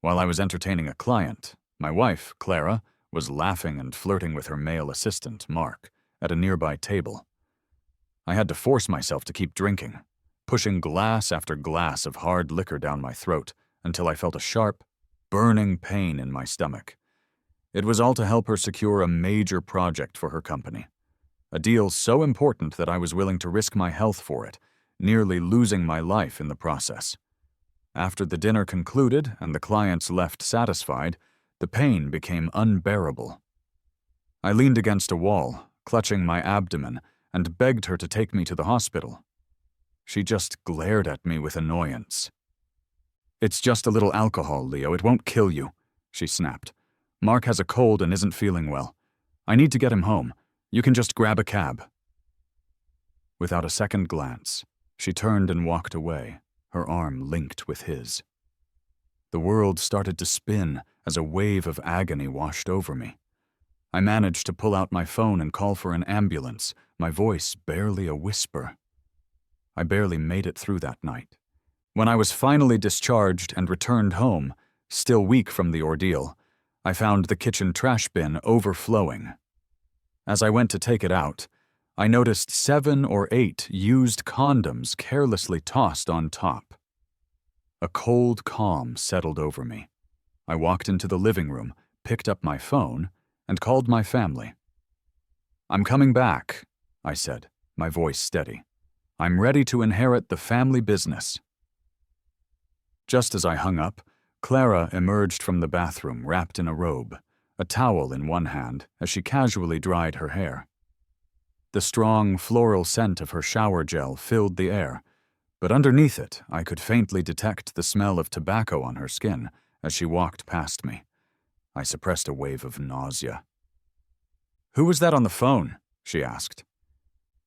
While I was entertaining a client, my wife, Clara, was laughing and flirting with her male assistant, Mark, at a nearby table. I had to force myself to keep drinking, pushing glass after glass of hard liquor down my throat until I felt a sharp, burning pain in my stomach. It was all to help her secure a major project for her company, a deal so important that I was willing to risk my health for it, nearly losing my life in the process. After the dinner concluded and the clients left satisfied, the pain became unbearable. I leaned against a wall, clutching my abdomen, and begged her to take me to the hospital. She just glared at me with annoyance. "It's just a little alcohol, Leo. It won't kill you," she snapped. "Mark has a cold and isn't feeling well. I need to get him home. You can just grab a cab." Without a second glance, she turned and walked away, her arm linked with his. The world started to spin as a wave of agony washed over me. I managed to pull out my phone and call for an ambulance, my voice barely a whisper. I barely made it through that night. When I was finally discharged and returned home, still weak from the ordeal, I found the kitchen trash bin overflowing. As I went to take it out, I noticed 7 or 8 used condoms carelessly tossed on top. A cold calm settled over me. I walked into the living room, picked up my phone, and called my family. "I'm coming back," I said, my voice steady. "I'm ready to inherit the family business." Just as I hung up, Clara emerged from the bathroom wrapped in a robe, a towel in one hand as she casually dried her hair. The strong, floral scent of her shower gel filled the air, but underneath it I could faintly detect the smell of tobacco on her skin as she walked past me. I suppressed a wave of nausea. "Who was that on the phone?" she asked.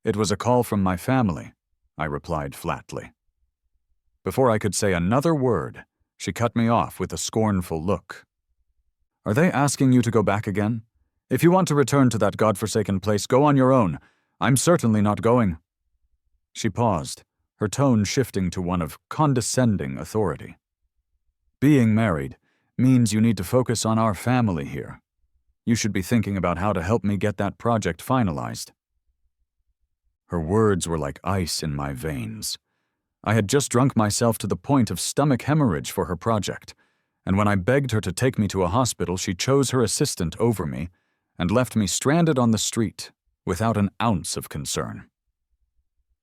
"It was a call from my family," I replied flatly. Before I could say another word, she cut me off with a scornful look. "Are they asking you to go back again? If you want to return to that godforsaken place, go on your own. I'm certainly not going." She paused, her tone shifting to one of condescending authority. "Being married means you need to focus on our family here. You should be thinking about how to help me get that project finalized." Her words were like ice in my veins. I had just drunk myself to the point of stomach hemorrhage for her project, and when I begged her to take me to a hospital, she chose her assistant over me and left me stranded on the street without an ounce of concern.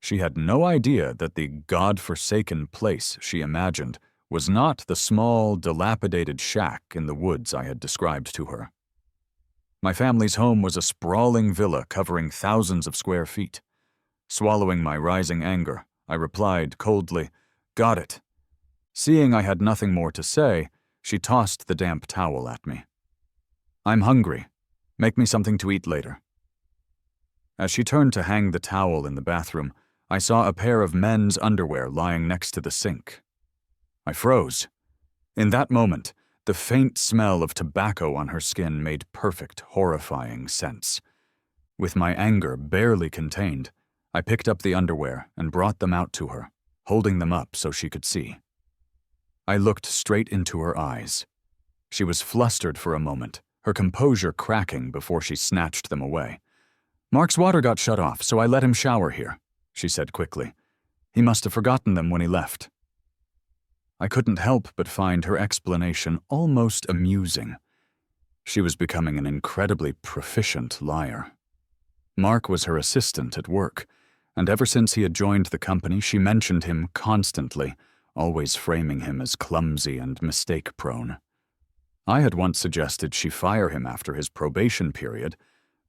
She had no idea that the God-forsaken place she imagined was not the small, dilapidated shack in the woods I had described to her. My family's home was a sprawling villa covering thousands of square feet. Swallowing my rising anger, I replied coldly, "Got it." Seeing I had nothing more to say, she tossed the damp towel at me. "I'm hungry. Make me something to eat later." As she turned to hang the towel in the bathroom, I saw a pair of men's underwear lying next to the sink. I froze. In that moment, the faint smell of tobacco on her skin made perfect, horrifying sense. With my anger barely contained, I picked up the underwear and brought them out to her, holding them up so she could see. I looked straight into her eyes. She was flustered for a moment, her composure cracking before she snatched them away. "Mark's water got shut off, so I let him shower here," she said quickly. "He must have forgotten them when he left." I couldn't help but find her explanation almost amusing. She was becoming an incredibly proficient liar. Mark was her assistant at work, and ever since he had joined the company, she mentioned him constantly, always framing him as clumsy and mistake-prone. I had once suggested she fire him after his probation period,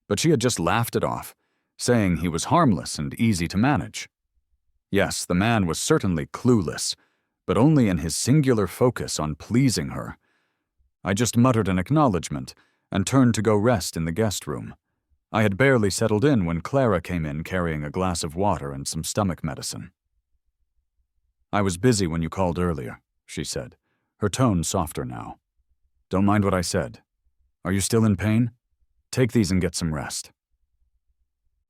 but she had just laughed it off, saying he was harmless and easy to manage. Yes, the man was certainly clueless, but only in his singular focus on pleasing her. I just muttered an acknowledgement and turned to go rest in the guest room. I had barely settled in when Clara came in carrying a glass of water and some stomach medicine. "I was busy when you called earlier," she said, her tone softer now. "Don't mind what I said. Are you still in pain? Take these and get some rest."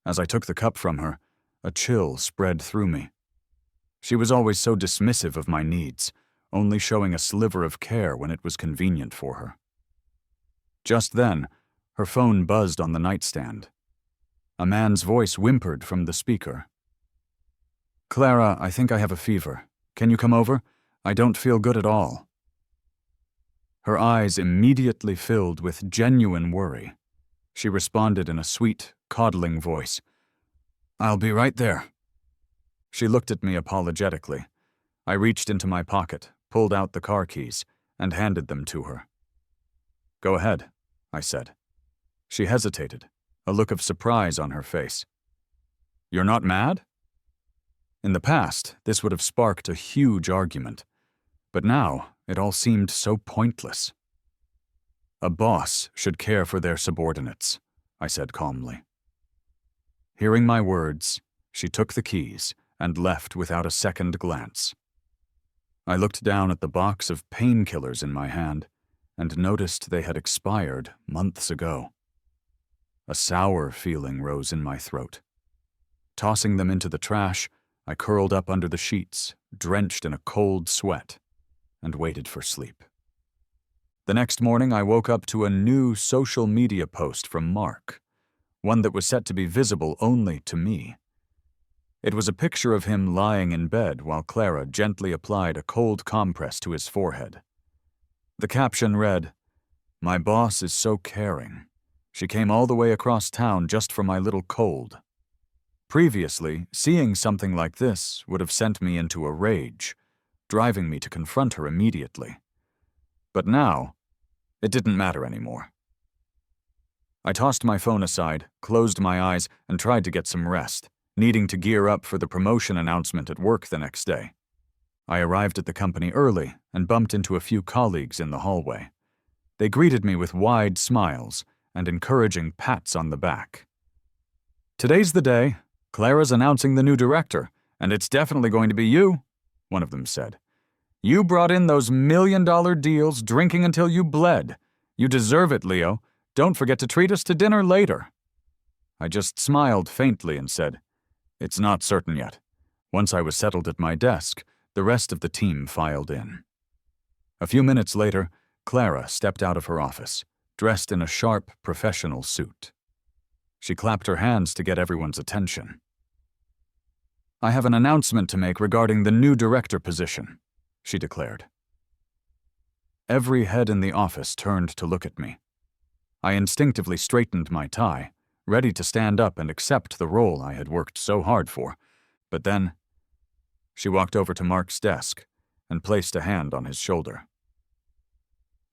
As I took the cup from her, a chill spread through me. She was always so dismissive of my needs, only showing a sliver of care when it was convenient for her. Just then, her phone buzzed on the nightstand. A man's voice whimpered from the speaker. "Clara, I think I have a fever. Can you come over? I don't feel good at all." Her eyes immediately filled with genuine worry. She responded in a sweet, coddling voice. "I'll be right there." She looked at me apologetically. I reached into my pocket, pulled out the car keys, and handed them to her. "Go ahead," I said. She hesitated, a look of surprise on her face. "You're not mad?" In the past, this would have sparked a huge argument, but now it all seemed so pointless. "A boss should care for their subordinates," I said calmly. Hearing my words, she took the keys and left without a second glance. I looked down at the box of painkillers in my hand and noticed they had expired months ago. A sour feeling rose in my throat. Tossing them into the trash, I curled up under the sheets, drenched in a cold sweat, and waited for sleep. The next morning, I woke up to a new social media post from Mark, one that was set to be visible only to me. It was a picture of him lying in bed while Clara gently applied a cold compress to his forehead. The caption read, "My boss is so caring. She came all the way across town just for my little cold." Previously, seeing something like this would have sent me into a rage, driving me to confront her immediately. But now, it didn't matter anymore. I tossed my phone aside, closed my eyes, and tried to get some rest, needing to gear up for the promotion announcement at work the next day. I arrived at the company early and bumped into a few colleagues in the hallway. They greeted me with wide smiles and encouraging pats on the back. "Today's the day. Clara's announcing the new director, and it's definitely going to be you," one of them said. "You brought in those $1 million deals, drinking until you bled. You deserve it, Leo. Don't forget to treat us to dinner later." I just smiled faintly and said, "It's not certain yet." Once I was settled at my desk, the rest of the team filed in. A few minutes later, Clara stepped out of her office, dressed in a sharp, professional suit. She clapped her hands to get everyone's attention. "I have an announcement to make regarding the new director position," she declared. Every head in the office turned to look at me. I instinctively straightened my tie, ready to stand up and accept the role I had worked so hard for. But then, she walked over to Mark's desk and placed a hand on his shoulder.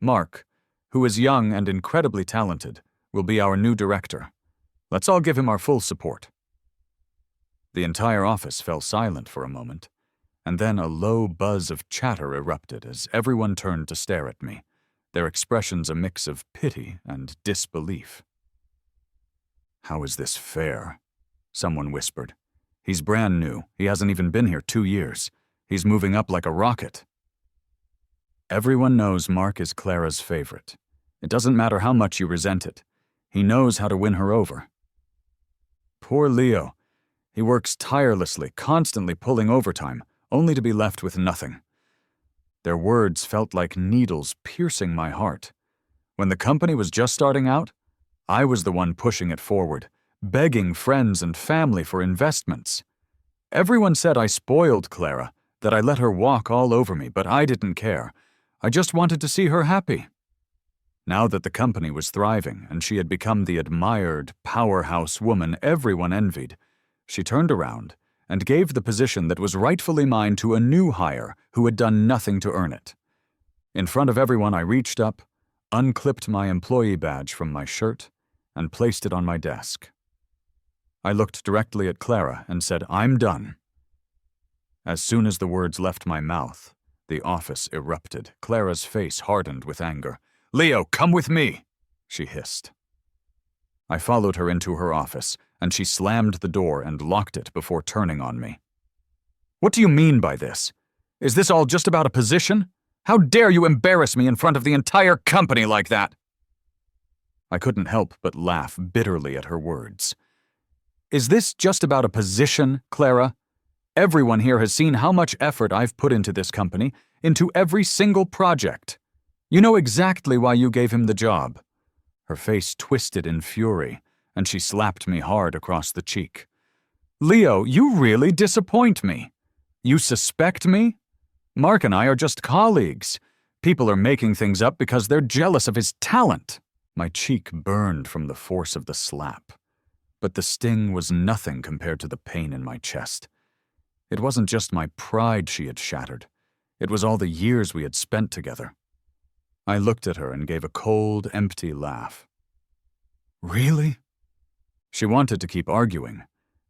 "Mark, who is young and incredibly talented, will be our new director. Let's all give him our full support." The entire office fell silent for a moment, and then a low buzz of chatter erupted as everyone turned to stare at me, their expressions a mix of pity and disbelief. "How is this fair?" someone whispered. "He's brand new. He hasn't even been here 2 years. He's moving up like a rocket." Everyone knows Mark is Clara's favorite. It doesn't matter how much you resent it. He knows how to win her over. Poor Leo. He works tirelessly, constantly pulling overtime, only to be left with nothing. Their words felt like needles piercing my heart. When the company was just starting out, I was the one pushing it forward, begging friends and family for investments. Everyone said I spoiled Clara, that I let her walk all over me, but I didn't care. I just wanted to see her happy. Now that the company was thriving and she had become the admired, powerhouse woman everyone envied, she turned around and gave the position that was rightfully mine to a new hire who had done nothing to earn it. In front of everyone, I reached up, unclipped my employee badge from my shirt, and placed it on my desk. I looked directly at Clara and said, "I'm done." As soon as the words left my mouth, the office erupted. Clara's face hardened with anger. "Leo, come with me," she hissed. I followed her into her office, and she slammed the door and locked it before turning on me. "What do you mean by this? Is this all just about a position? How dare you embarrass me in front of the entire company like that?" I couldn't help but laugh bitterly at her words. "Is this just about a position, Clara? Everyone here has seen how much effort I've put into this company, into every single project. You know exactly why you gave him the job." Her face twisted in fury, and she slapped me hard across the cheek. "Leo, you really disappoint me. You suspect me? Mark and I are just colleagues. People are making things up because they're jealous of his talent." My cheek burned from the force of the slap, but the sting was nothing compared to the pain in my chest. It wasn't just my pride she had shattered. It was all the years we had spent together. I looked at her and gave a cold, empty laugh. "Really?" She wanted to keep arguing,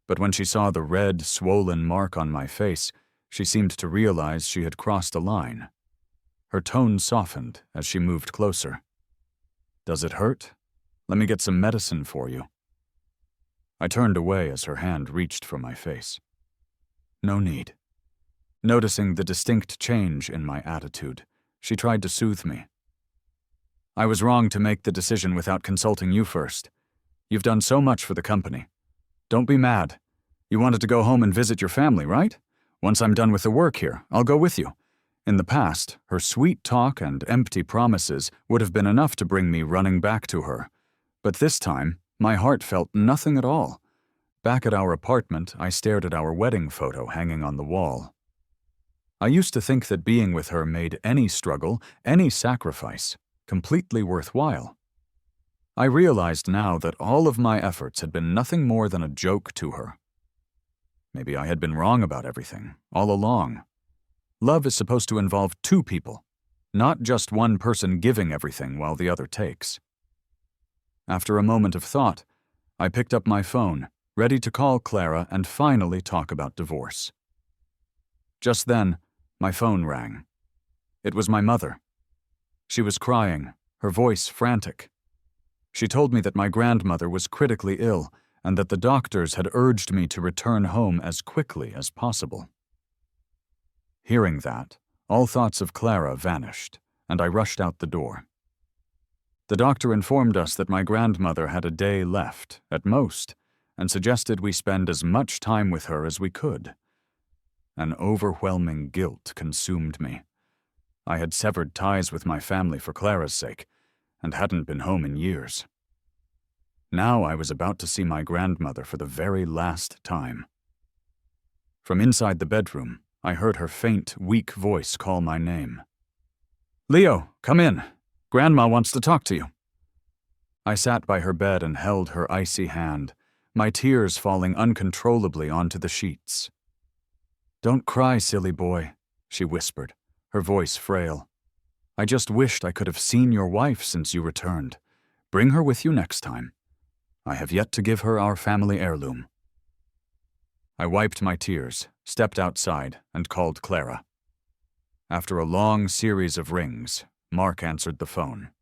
but when she saw the red, swollen mark on my face, she seemed to realize she had crossed a line. Her tone softened as she moved closer. "Does it hurt? Let me get some medicine for you." I turned away as her hand reached for my face. "No need." Noticing the distinct change in my attitude, she tried to soothe me. "I was wrong to make the decision without consulting you first. You've done so much for the company. Don't be mad. You wanted to go home and visit your family, right? Once I'm done with the work here, I'll go with you." In the past, her sweet talk and empty promises would have been enough to bring me running back to her. But this time, my heart felt nothing at all. Back at our apartment, I stared at our wedding photo hanging on the wall. I used to think that being with her made any struggle, any sacrifice, completely worthwhile. I realized now that all of my efforts had been nothing more than a joke to her. Maybe I had been wrong about everything, all along. Love is supposed to involve two people, not just one person giving everything while the other takes. After a moment of thought, I picked up my phone, ready to call Clara and finally talk about divorce. Just then, my phone rang. It was my mother. She was crying, her voice frantic. She told me that my grandmother was critically ill and that the doctors had urged me to return home as quickly as possible. Hearing that, all thoughts of Clara vanished, and I rushed out the door. The doctor informed us that my grandmother had a day left, at most, and suggested we spend as much time with her as we could. An overwhelming guilt consumed me. I had severed ties with my family for Clara's sake, and hadn't been home in years. Now I was about to see my grandmother for the very last time. From inside the bedroom, I heard her faint, weak voice call my name. "Leo, come in. Grandma wants to talk to you." I sat by her bed and held her icy hand, my tears falling uncontrollably onto the sheets. "Don't cry, silly boy," she whispered, her voice frail. "I just wished I could have seen your wife since you returned. Bring her with you next time. I have yet to give her our family heirloom." I wiped my tears, stepped outside, and called Clara. After a long series of rings, Mark answered the phone.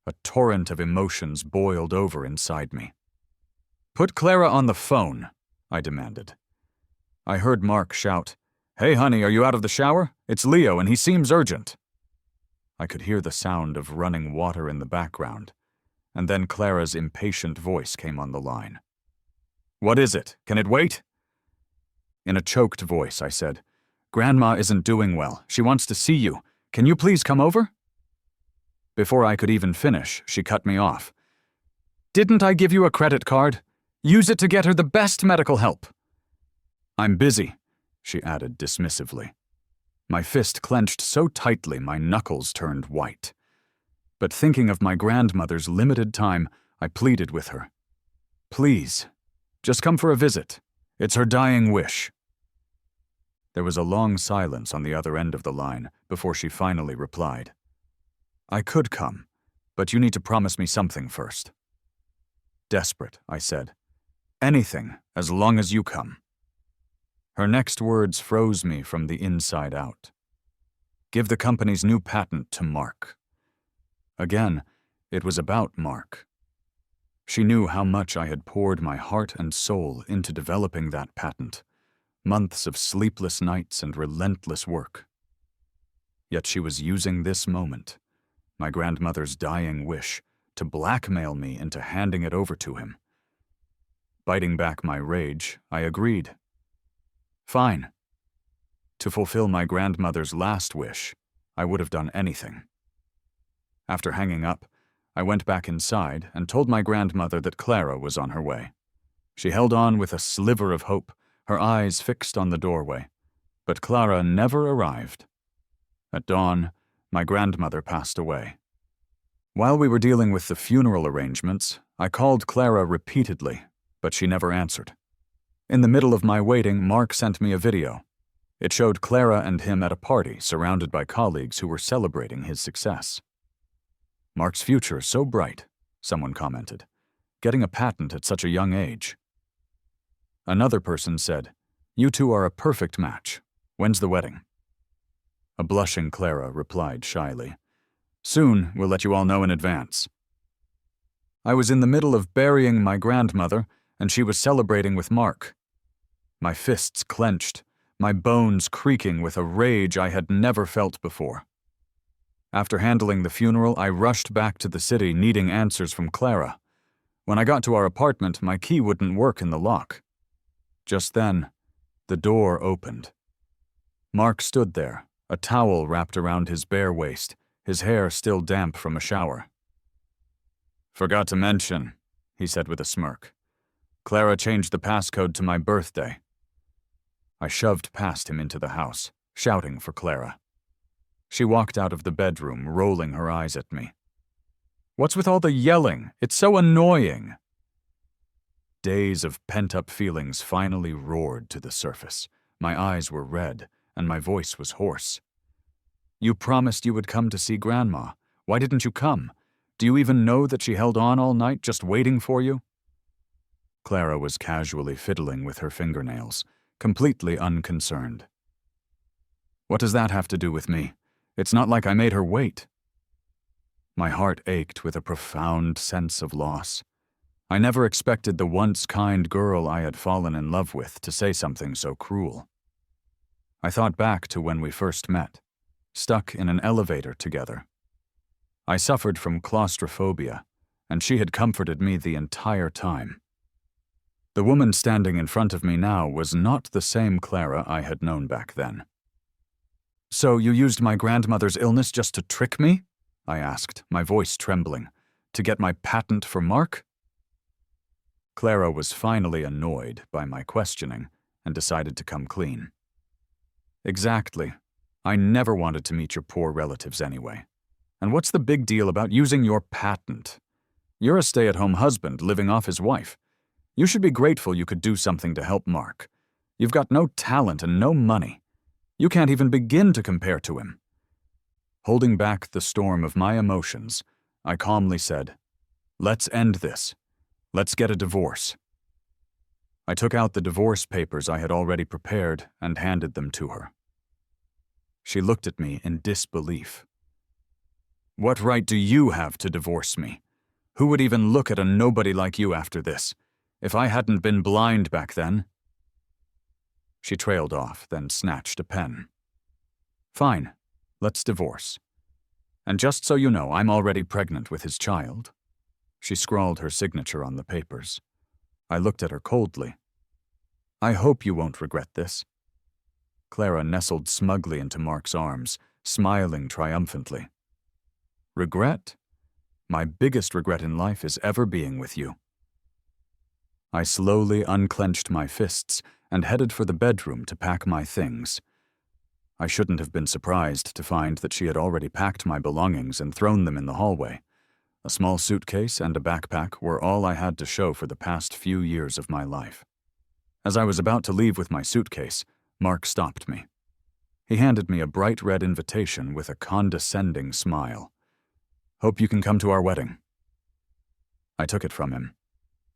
A torrent of emotions boiled over inside me. "Put Clara on the phone," I demanded. I heard Mark shout, "Hey honey, are you out of the shower? It's Leo and he seems urgent." I could hear the sound of running water in the background, and then Clara's impatient voice came on the line. "What is it? Can it wait?" In a choked voice, I said, "Grandma isn't doing well. She wants to see you. Can you please come over?" Before I could even finish, she cut me off. "Didn't I give you a credit card? Use it to get her the best medical help." "I'm busy," she added dismissively. My fist clenched so tightly my knuckles turned white. But thinking of my grandmother's limited time, I pleaded with her. "Please, just come for a visit. It's her dying wish." There was a long silence on the other end of the line before she finally replied. "I could come, but you need to promise me something first." Desperate, I said, "Anything, as long as you come." Her next words froze me from the inside out. "Give the company's new patent to Mark." Again, it was about Mark. She knew how much I had poured my heart and soul into developing that patent, months of sleepless nights and relentless work. Yet she was using this moment, my grandmother's dying wish, to blackmail me into handing it over to him. Biting back my rage, I agreed. Fine. To fulfill my grandmother's last wish, I would have done anything. After hanging up, I went back inside and told my grandmother that Clara was on her way. She held on with a sliver of hope, her eyes fixed on the doorway. But Clara never arrived. At dawn, my grandmother passed away. While we were dealing with the funeral arrangements, I called Clara repeatedly, but she never answered. In the middle of my waiting, Mark sent me a video. It showed Clara and him at a party surrounded by colleagues who were celebrating his success. "Mark's future so bright," someone commented, "getting a patent at such a young age." Another person said, "You two are a perfect match. When's the wedding?" A blushing Clara replied shyly, "Soon, we'll let you all know in advance." I was in the middle of burying my grandmother, and she was celebrating with Mark. My fists clenched, my bones creaking with a rage I had never felt before. After handling the funeral, I rushed back to the city needing answers from Clara. When I got to our apartment, my key wouldn't work in the lock. Just then, the door opened. Mark stood there, a towel wrapped around his bare waist, his hair still damp from a shower. "Forgot to mention," he said with a smirk. "Clara changed the passcode to my birthday." I shoved past him into the house, shouting for Clara. She walked out of the bedroom, rolling her eyes at me. "What's with all the yelling? It's so annoying." Days of pent-up feelings finally roared to the surface. My eyes were red, and my voice was hoarse. "You promised you would come to see Grandma. Why didn't you come? Do you even know that she held on all night just waiting for you?" Clara was casually fiddling with her fingernails, completely unconcerned. "What does that have to do with me? It's not like I made her wait." My heart ached with a profound sense of loss. I never expected the once kind girl I had fallen in love with to say something so cruel. I thought back to when we first met, stuck in an elevator together. I suffered from claustrophobia, and she had comforted me the entire time. The woman standing in front of me now was not the same Clara I had known back then. "So you used my grandmother's illness just to trick me?" I asked, my voice trembling. "To get my patent for Mark?" Clara was finally annoyed by my questioning and decided to come clean. "Exactly. I never wanted to meet your poor relatives anyway. And what's the big deal about using your patent? You're a stay-at-home husband living off his wife. You should be grateful you could do something to help Mark. You've got no talent and no money. You can't even begin to compare to him." Holding back the storm of my emotions, I calmly said, "Let's end this. Let's get a divorce." I took out the divorce papers I had already prepared and handed them to her. She looked at me in disbelief. "What right do you have to divorce me? Who would even look at a nobody like you after this? If I hadn't been blind back then..." She trailed off, then snatched a pen. "Fine, let's divorce. And just so you know, I'm already pregnant with his child." She scrawled her signature on the papers. I looked at her coldly. "I hope you won't regret this." Clara nestled smugly into Mark's arms, smiling triumphantly. "Regret? My biggest regret in life is ever being with you." I slowly unclenched my fists and headed for the bedroom to pack my things. I shouldn't have been surprised to find that she had already packed my belongings and thrown them in the hallway. A small suitcase and a backpack were all I had to show for the past few years of my life. As I was about to leave with my suitcase, Mark stopped me. He handed me a bright red invitation with a condescending smile. "Hope you can come to our wedding." I took it from him.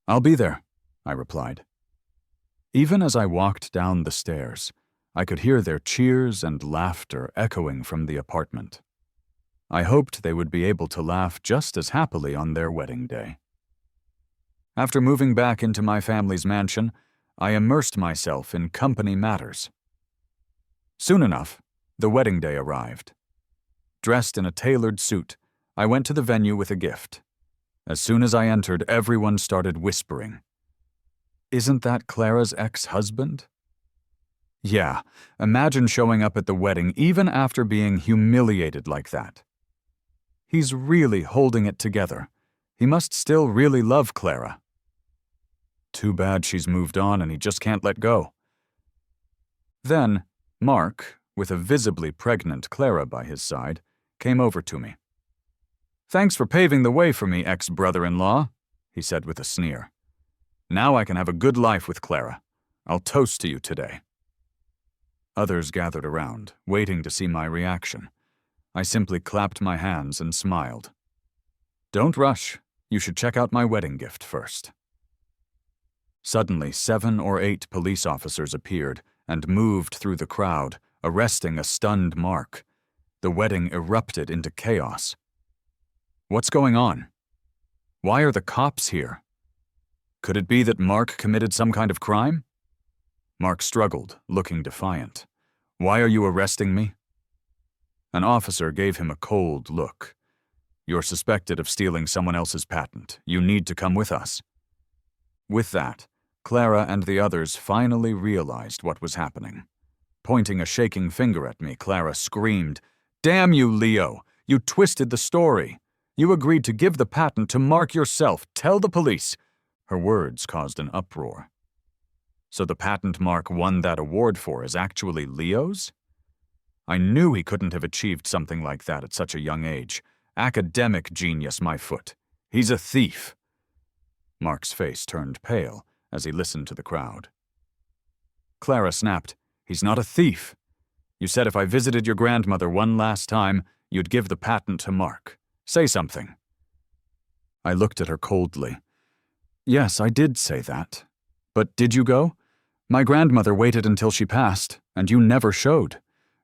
"I'll be there," I replied. Even as I walked down the stairs, I could hear their cheers and laughter echoing from the apartment. I hoped they would be able to laugh just as happily on their wedding day. After moving back into my family's mansion, I immersed myself in company matters. Soon enough, the wedding day arrived. Dressed in a tailored suit, I went to the venue with a gift. As soon as I entered, everyone started whispering, "Isn't that Clara's ex-husband?" Yeah, imagine showing up at the wedding even after being humiliated like that. He's really holding it together. He must still really love Clara. Too bad she's moved on and he just can't let go. Then, Mark, with a visibly pregnant Clara by his side, came over to me. "Thanks for paving the way for me, ex-brother-in-law," he said with a sneer. "Now I can have a good life with Clara. I'll toast to you today." Others gathered around, waiting to see my reaction. I simply clapped my hands and smiled. "Don't rush. You should check out my wedding gift first." Suddenly, 7 or 8 police officers appeared and moved through the crowd, arresting a stunned Mark. The wedding erupted into chaos. What's going on? Why are the cops here? Could it be that Mark committed some kind of crime? Mark struggled, looking defiant. "Why are you arresting me?" An officer gave him a cold look. "You're suspected of stealing someone else's patent. You need to come with us." With that, Clara and the others finally realized what was happening. Pointing a shaking finger at me, Clara screamed, "Damn you, Leo! You twisted the story! You agreed to give the patent to Mark yourself. Tell the police!" Her words caused an uproar. So the patent Mark won that award for is actually Leo's? I knew he couldn't have achieved something like that at such a young age. Academic genius, my foot. He's a thief. Mark's face turned pale as he listened to the crowd. Clara snapped, "He's not a thief. You said if I visited your grandmother one last time, you'd give the patent to Mark. Say something." I looked at her coldly. "Yes, I did say that. But did you go? My grandmother waited until she passed, and you never showed.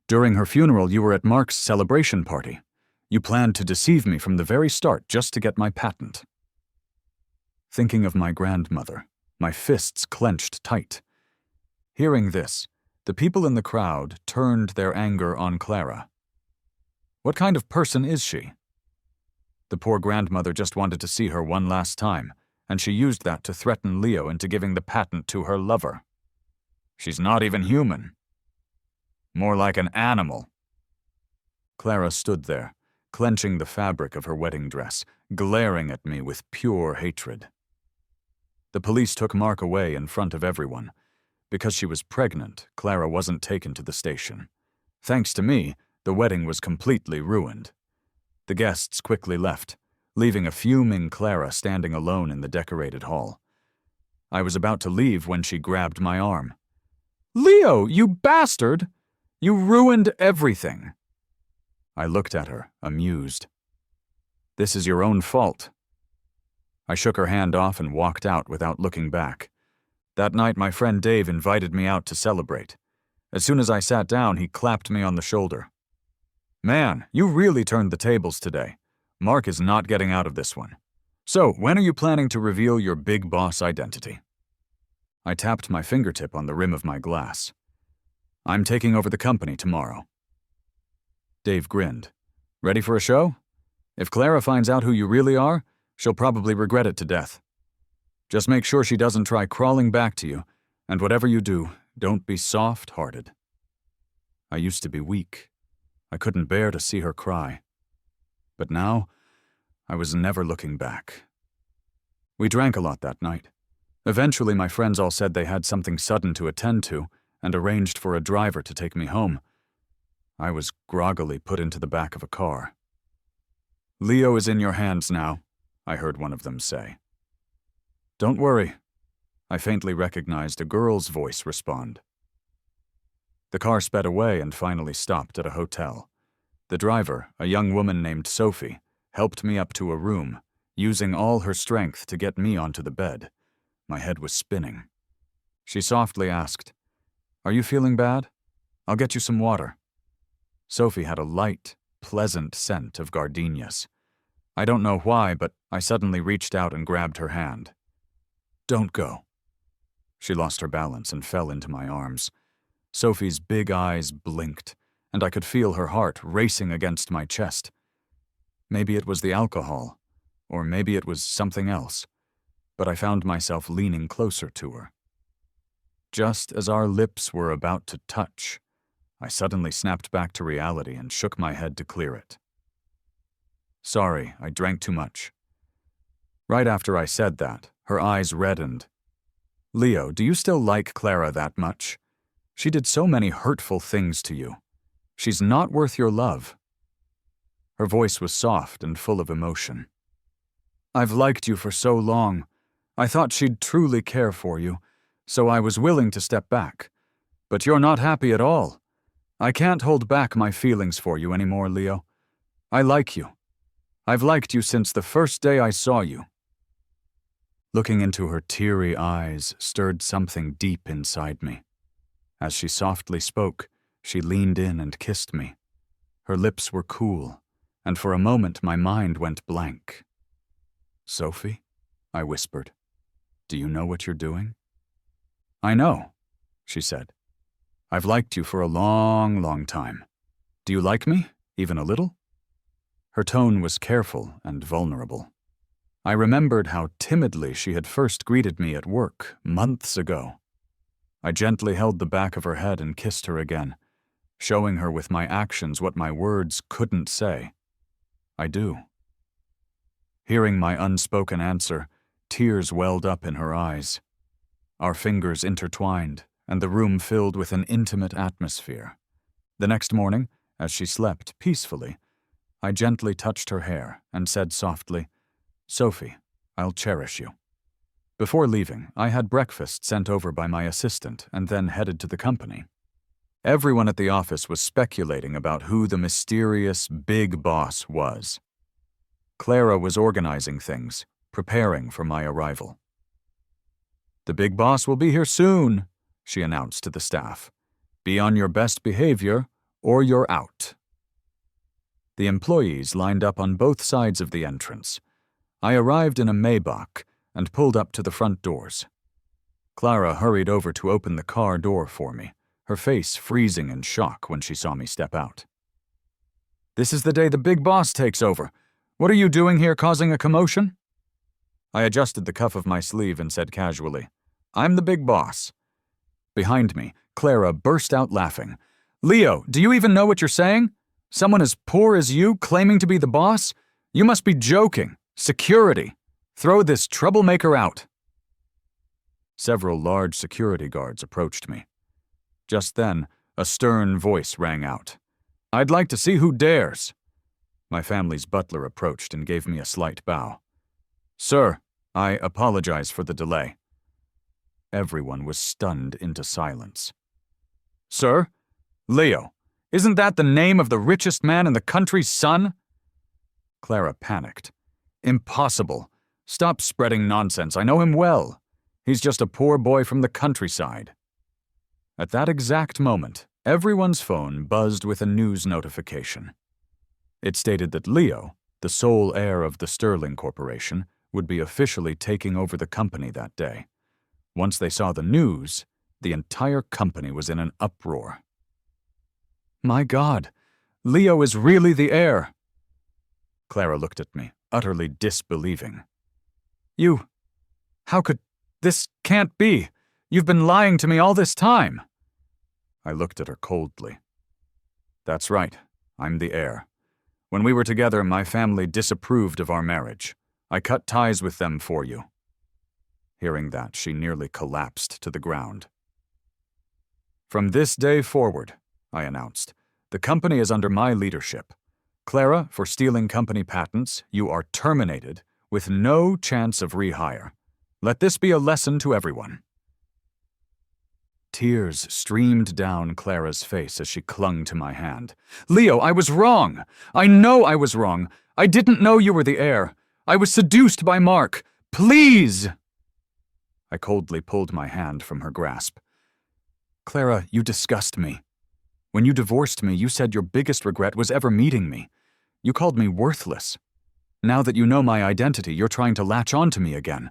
During her funeral, you were at Mark's celebration party. You planned to deceive me from the very start just to get my patent." Thinking of my grandmother, my fists clenched tight. Hearing this, the people in the crowd turned their anger on Clara. What kind of person is she? The poor grandmother just wanted to see her one last time, and she used that to threaten Leo into giving the patent to her lover. She's not even human. More like an animal. Clara stood there, clenching the fabric of her wedding dress, glaring at me with pure hatred. The police took Mark away in front of everyone. Because she was pregnant, Clara wasn't taken to the station. Thanks to me, the wedding was completely ruined. The guests quickly left, leaving a fuming Clara standing alone in the decorated hall. I was about to leave when she grabbed my arm. "Leo, you bastard! You ruined everything." I looked at her, amused. "This is your own fault." I shook her hand off and walked out without looking back. That night, my friend Dave invited me out to celebrate. As soon as I sat down, he clapped me on the shoulder. "Man, you really turned the tables today. Mark is not getting out of this one. So, when are you planning to reveal your big boss identity?" I tapped my fingertip on the rim of my glass. "I'm taking over the company tomorrow." Dave grinned. "Ready for a show? If Clara finds out who you really are, she'll probably regret it to death. Just make sure she doesn't try crawling back to you, and whatever you do, don't be soft-hearted." I used to be weak. I couldn't bear to see her cry. But now, I was never looking back. We drank a lot that night. Eventually, my friends all said they had something sudden to attend to and arranged for a driver to take me home. I was groggily put into the back of a car. "Leo is in your hands now," I heard one of them say. "Don't worry," I faintly recognized a girl's voice respond. The car sped away and finally stopped at a hotel. The driver, a young woman named Sophie, helped me up to a room, using all her strength to get me onto the bed. My head was spinning. She softly asked, "Are you feeling bad? I'll get you some water." Sophie had a light, pleasant scent of gardenias. I don't know why, but I suddenly reached out and grabbed her hand. "Don't go." She lost her balance and fell into my arms. Sophie's big eyes blinked, and I could feel her heart racing against my chest. Maybe it was the alcohol, or maybe it was something else, but I found myself leaning closer to her. just as our lips were about to touch, I suddenly snapped back to reality and shook my head to clear it. Sorry, I drank too much. Right after I said that, her eyes reddened. Leo, do you still like Clara that much? She did so many hurtful things to you. She's not worth your love. Her voice was soft and full of emotion. I've liked you for so long. I thought she'd truly care for you, so I was willing to step back. But you're not happy at all. I can't hold back my feelings for you anymore, Leo. I like you. I've liked you since the first day I saw you. Looking into her teary eyes stirred something deep inside me. As she softly spoke, she leaned in and kissed me. Her lips were cool, and for a moment my mind went blank. Sophie, I whispered, do you know what you're doing? I know, she said. I've liked you for a long, long time. Do you like me, even a little? Her tone was careful and vulnerable. I remembered how timidly she had first greeted me at work months ago. I gently held the back of her head and kissed her again, showing her with my actions what my words couldn't say. I do. Hearing my unspoken answer, tears welled up in her eyes. Our fingers intertwined, and the room filled with an intimate atmosphere. The next morning, as she slept peacefully, I gently touched her hair and said softly, Sophie, I'll cherish you. Before leaving, I had breakfast sent over by my assistant and then headed to the company. Everyone at the office was speculating about who the mysterious big boss was. Clara was organizing things, preparing for my arrival. The big boss will be here soon, she announced to the staff. Be on your best behavior, or you're out. The employees lined up on both sides of the entrance. I arrived in a Maybach and pulled up to the front doors. Clara hurried over to open the car door for me, her face freezing in shock when she saw me step out. This is the day the big boss takes over. What are you doing here causing a commotion? I adjusted the cuff of my sleeve and said casually, I'm the big boss. Behind me, Clara burst out laughing. Leo, do you even know what you're saying? Someone as poor as you claiming to be the boss? You must be joking. Security. Throw this troublemaker out. Several large security guards approached me. Just then, a stern voice rang out. I'd like to see who dares. My family's butler approached and gave me a slight bow. Sir, I apologize for the delay. Everyone was stunned into silence. Sir? Leo, isn't that the name of the richest man in the country's son? Clara panicked. Impossible. Stop spreading nonsense. I know him well. He's just a poor boy from the countryside. At that exact moment, everyone's phone buzzed with a news notification. It stated that Leo, the sole heir of the Sterling Corporation, would be officially taking over the company that day. Once they saw the news, the entire company was in an uproar. My God, Leo is really the heir. Clara looked at me, utterly disbelieving. How could, this can't be. You've been lying to me all this time. I looked at her coldly. That's right, I'm the heir. When we were together, my family disapproved of our marriage. I cut ties with them for you. Hearing that, she nearly collapsed to the ground. From this day forward, I announced, the company is under my leadership. Clara, for stealing company patents, you are terminated with no chance of rehire. Let this be a lesson to everyone. Tears streamed down Clara's face as she clung to my hand. Leo, I was wrong. I know I was wrong. I didn't know you were the heir. I was seduced by Mark. Please! I coldly pulled my hand from her grasp. Clara, you disgust me. When you divorced me, you said your biggest regret was ever meeting me. You called me worthless. Now that you know my identity, you're trying to latch on to me again.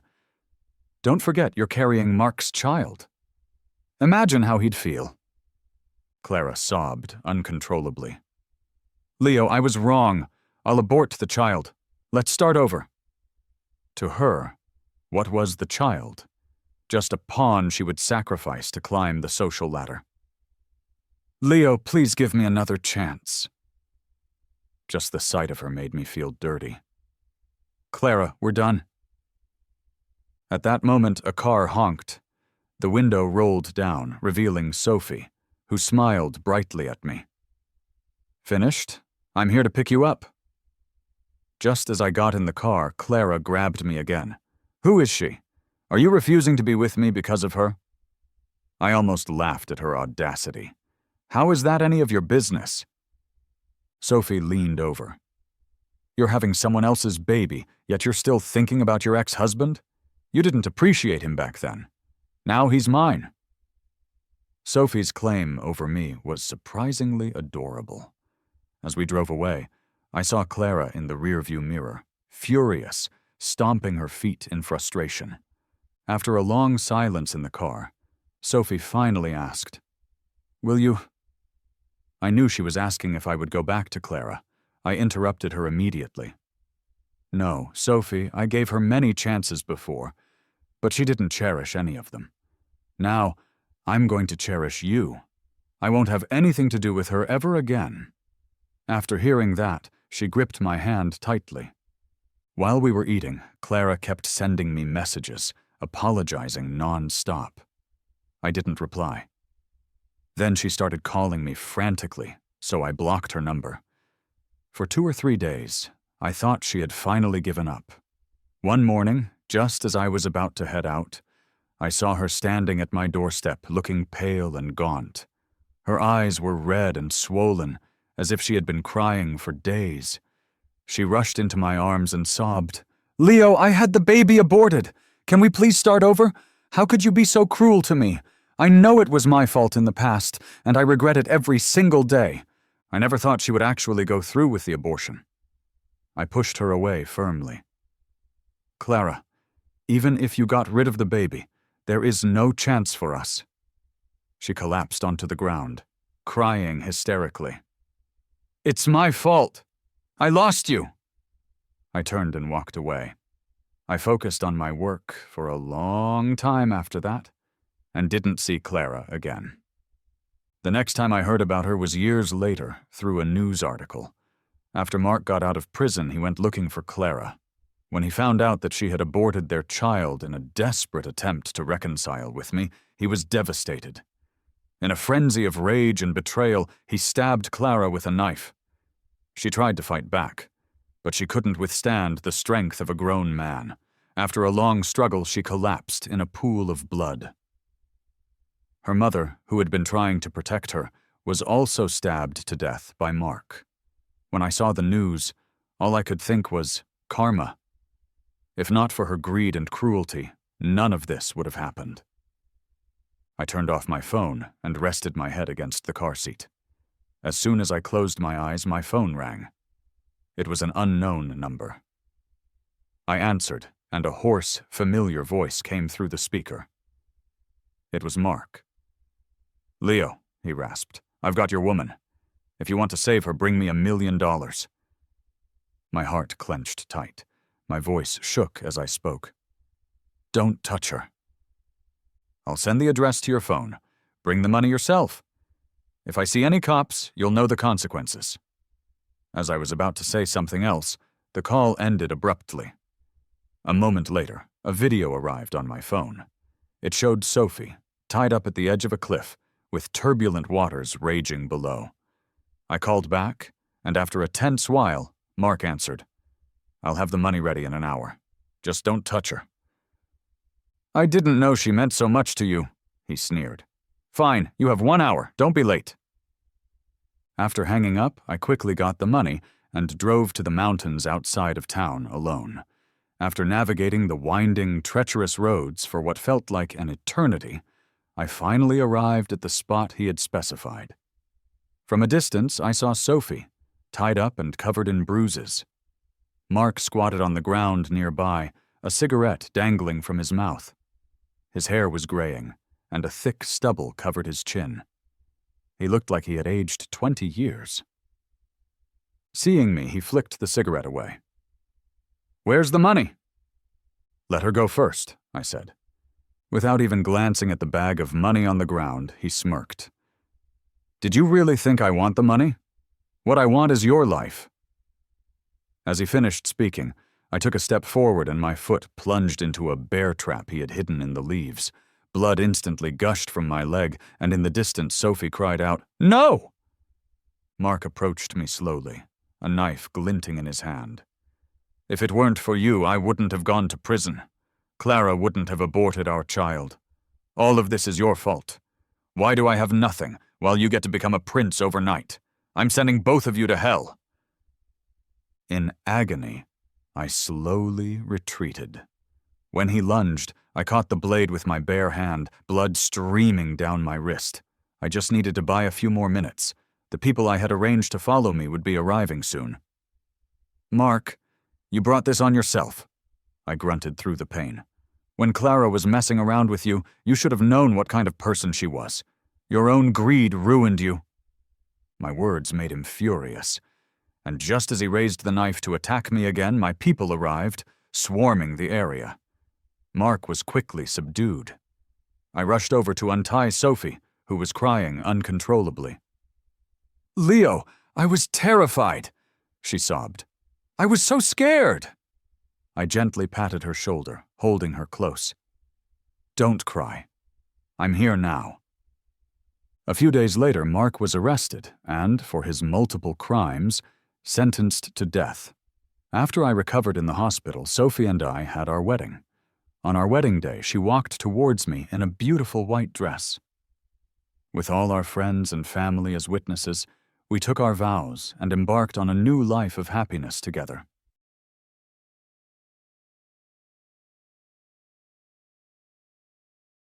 Don't forget you're carrying Mark's child. Imagine how he'd feel. Clara sobbed uncontrollably. Leo, I was wrong. I'll abort the child. Let's start over. To her, what was the child? just a pawn she would sacrifice to climb the social ladder. "Leo, please give me another chance." Just the sight of her made me feel dirty. "Clara, we're done." At that moment, a car honked. The window rolled down, revealing Sophie, who smiled brightly at me. "Finished? I'm here to pick you up." Just as I got in the car, Clara grabbed me again. "Who is she? Are you refusing to be with me because of her?" I almost laughed at her audacity. "How is that any of your business?" Sophie leaned over. "You're having someone else's baby, yet you're still thinking about your ex-husband? You didn't appreciate him back then. Now he's mine." Sophie's claim over me was surprisingly adorable. As we drove away, I saw Clara in the rearview mirror, furious, stomping her feet in frustration. After a long silence in the car, Sophie finally asked, "Will you—" I knew she was asking if I would go back to Clara. I interrupted her immediately. "No, Sophie, I gave her many chances before, but she didn't cherish any of them. Now, I'm going to cherish you. I won't have anything to do with her ever again." After hearing that, she gripped my hand tightly. While we were eating, Clara kept sending me messages, apologizing non-stop. I didn't reply. Then she started calling me frantically, so I blocked her number. For 2 or 3 days, I thought she had finally given up. One morning, just as I was about to head out, I saw her standing at my doorstep, looking pale and gaunt. Her eyes were red and swollen, as if she had been crying for days. She rushed into my arms and sobbed, "Leo, I had the baby aborted. Can we please start over? How could you be so cruel to me? I know it was my fault in the past, and I regret it every single day. I never thought she would actually go through with the abortion." I pushed her away firmly. "Clara, even if you got rid of the baby, there is no chance for us." She collapsed onto the ground, crying hysterically. "It's my fault. I lost you." I turned and walked away. I focused on my work for a long time after that, and didn't see Clara again. The next time I heard about her was years later, through a news article. After Mark got out of prison, he went looking for Clara. When he found out that she had aborted their child in a desperate attempt to reconcile with me, he was devastated. In a frenzy of rage and betrayal, he stabbed Clara with a knife. She tried to fight back, but she couldn't withstand the strength of a grown man. After a long struggle, she collapsed in a pool of blood. Her mother, who had been trying to protect her, was also stabbed to death by Mark. When I saw the news, all I could think was karma. If not for her greed and cruelty, none of this would have happened. I turned off my phone and rested my head against the car seat. As soon as I closed my eyes, my phone rang. It was an unknown number. I answered, and a hoarse, familiar voice came through the speaker. It was Mark. "Leo," he rasped, "I've got your woman. If you want to save her, bring me $1 million. My heart clenched tight. My voice shook as I spoke. "Don't touch her." "I'll send the address to your phone. Bring the money yourself. If I see any cops, you'll know the consequences." As I was about to say something else, the call ended abruptly. A moment later, a video arrived on my phone. It showed Sophie, tied up at the edge of a cliff, with turbulent waters raging below. I called back, and after a tense while, Mark answered. "I'll have the money ready in an hour. Just don't touch her." "I didn't know she meant so much to you," he sneered. "Fine, you have 1 hour. Don't be late." After hanging up, I quickly got the money and drove to the mountains outside of town alone. After navigating the winding, treacherous roads for what felt like an eternity, I finally arrived at the spot he had specified. From a distance, I saw Sophie, tied up and covered in bruises. Mark squatted on the ground nearby, a cigarette dangling from his mouth. His hair was graying, and a thick stubble covered his chin. He looked like he had aged 20 years. Seeing me, he flicked the cigarette away. "Where's the money?" "Let her go first," I said. Without even glancing at the bag of money on the ground, he smirked. "Did you really think I want the money? What I want is your life." As he finished speaking, I took a step forward and my foot plunged into a bear trap he had hidden in the leaves. Blood instantly gushed from my leg, and in the distance Sophie cried out, "No!" Mark approached me slowly, a knife glinting in his hand. "If it weren't for you, I wouldn't have gone to prison. Clara wouldn't have aborted our child. All of this is your fault. Why do I have nothing, while you get to become a prince overnight? I'm sending both of you to hell." In agony, I slowly retreated. When he lunged, I caught the blade with my bare hand, blood streaming down my wrist. I just needed to buy a few more minutes. The people I had arranged to follow me would be arriving soon. "Mark, you brought this on yourself," I grunted through the pain. "When Clara was messing around with you, you should have known what kind of person she was. Your own greed ruined you." My words made him furious, and just as he raised the knife to attack me again, my people arrived, swarming the area. Mark was quickly subdued. I rushed over to untie Sophie, who was crying uncontrollably. "Leo, I was terrified," she sobbed. "I was so scared." I gently patted her shoulder, holding her close. "Don't cry. I'm here now." A few days later, Mark was arrested and, for his multiple crimes, sentenced to death. After I recovered in the hospital, Sophie and I had our wedding. On our wedding day, she walked towards me in a beautiful white dress. With all our friends and family as witnesses, we took our vows and embarked on a new life of happiness together.